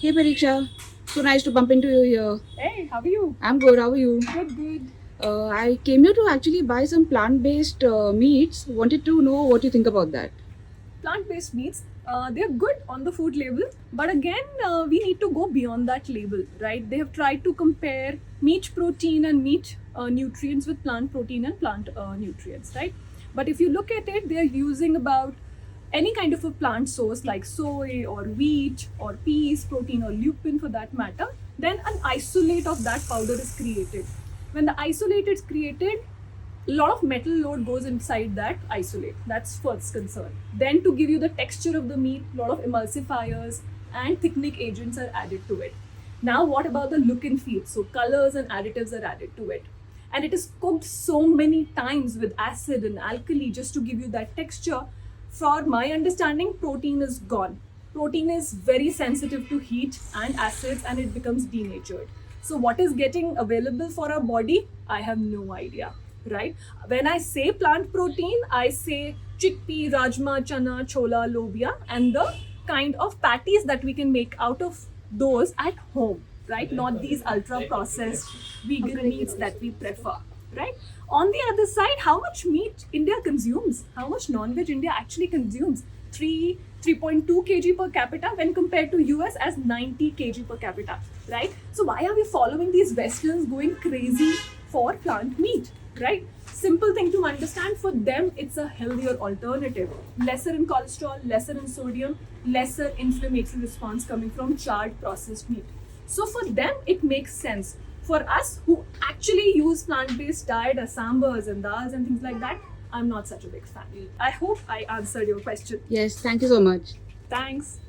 Hey Pariksha, so nice to bump into you here. Hey, how are you? I'm good, how are you? Good, good. I came here to actually buy some plant-based meats. Wanted to know what you think about that. Plant-based meats, they're good on the food label, but again, we need to go beyond that label, right? They have tried to compare meat protein and meat nutrients with plant protein and plant nutrients, right? But if you look at it, they're using about any kind of a plant source like soy or wheat or peas, protein or lupin for that matter, then an isolate of that powder is created. When the isolate is created, a lot of metal load goes inside that isolate. That's first concern. Then to give you the texture of the meat, a lot of emulsifiers and thickening agents are added to it. Now what about the look and feel? So colors and additives are added to it. And it is cooked so many times with acid and alkali just to give you that texture. For my understanding, protein is gone. Protein is very sensitive to heat and acids and it becomes denatured. So what is getting available for our body? I have no idea, right? When I say plant protein, I say chickpea, rajma, chana, chola, lobia, and the kind of patties that we can make out of those at home, right? Not these ultra processed vegan meats that we prefer, right? On the other side, how much meat India consumes? How much non-veg India actually consumes? 3.2 kg per capita when compared to US as 90 kg per capita, right? So why are we following these Westerns going crazy for plant meat, right? Simple thing to understand, for them it's a healthier alternative. Lesser in cholesterol, lesser in sodium, lesser inflammatory response coming from charred processed meat. So for them it makes sense. For us who actually use plant-based diet as sambars and dals and things like that, I'm not such a big fan. I hope I answered your question. Yes, thank you so much. Thanks.